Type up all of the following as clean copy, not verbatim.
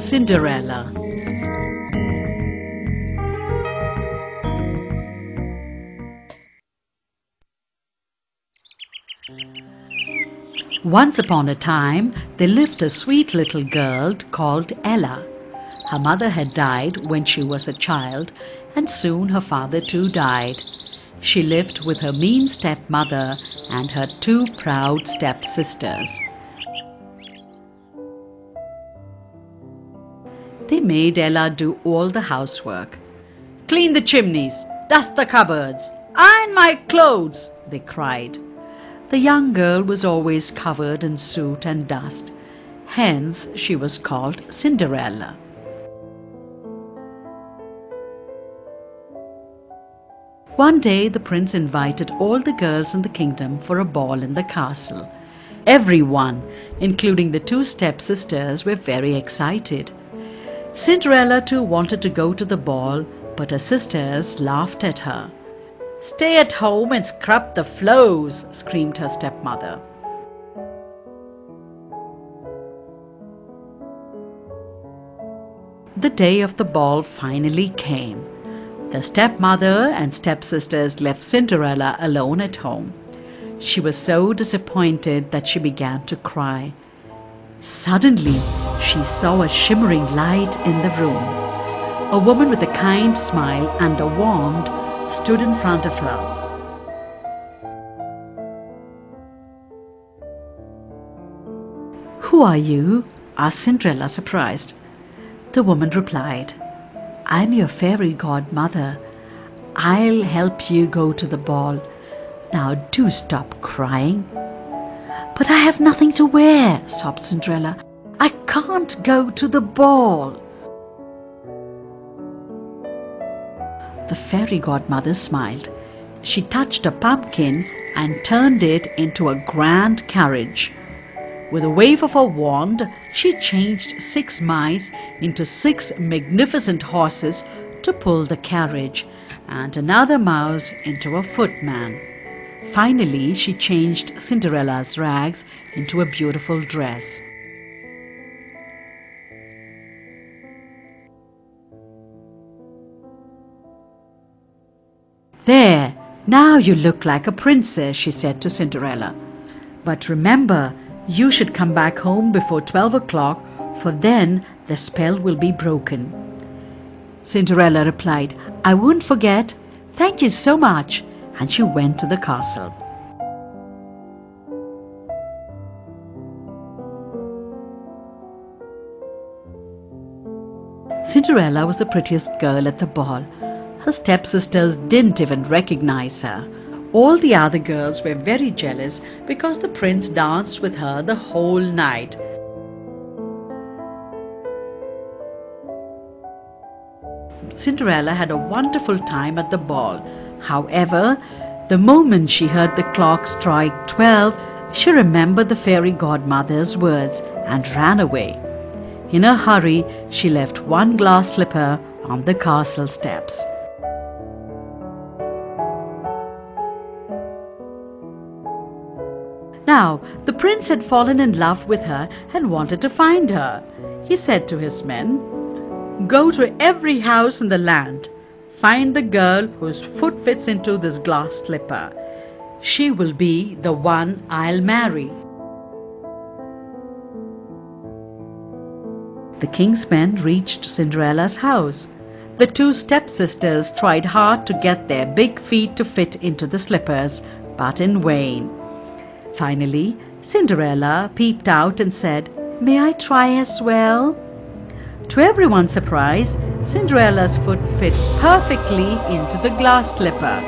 Cinderella. Once upon a time, there lived a sweet little girl called Ella. Her mother had died when she was a child, and soon her father too died. She lived with her mean stepmother and her two proud stepsisters. They made Ella do all the housework. "Clean the chimneys, dust the cupboards, iron my clothes," they cried. The young girl was always covered in soot and dust. Hence she was called Cinderella. One day the prince invited all the girls in the kingdom for a ball in the castle. Everyone, including the two stepsisters, were very excited. Cinderella too wanted to go to the ball, but her sisters laughed at her. "Stay at home and scrub the floors," screamed her stepmother. The day of the ball finally came. The stepmother and stepsisters left Cinderella alone at home. She was so disappointed that she began to cry. Suddenly, she saw a shimmering light in the room. A woman with a kind smile and a wand stood in front of her. "Who are you?" asked Cinderella, surprised. The woman replied, "I'm your fairy godmother. I'll help you go to the ball. Now do stop crying." "But I have nothing to wear," sobbed Cinderella. "I can't go to the ball." The fairy godmother smiled. She touched a pumpkin and turned it into a grand carriage. With a wave of her wand, she changed 6 mice into 6 magnificent horses to pull the carriage, and another mouse into a footman. Finally, she changed Cinderella's rags into a beautiful dress. "There, now you look like a princess," she said to Cinderella. "But remember, you should come back home before 12 o'clock, for then the spell will be broken." Cinderella replied, "I won't forget. Thank you so much," and she went to the castle. Cinderella was the prettiest girl at the ball. Her stepsisters didn't even recognize her. All the other girls were very jealous because the prince danced with her the whole night. Cinderella had a wonderful time at the ball. However, the moment she heard the clock strike 12, she remembered the fairy godmother's words and ran away. In a hurry, she left one glass slipper on the castle steps. Now, the prince had fallen in love with her and wanted to find her. He said to his men, "Go to every house in the land. Find the girl whose foot fits into this glass slipper. She will be the one I'll marry." The king's men reached Cinderella's house. The two stepsisters tried hard to get their big feet to fit into the slippers, but in vain. Finally, Cinderella peeped out and said, "May I try as well?" To everyone's surprise, Cinderella's foot fit perfectly into the glass slipper.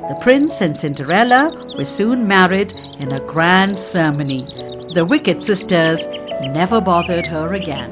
The prince and Cinderella were soon married in a grand ceremony. The wicked sisters never bothered her again.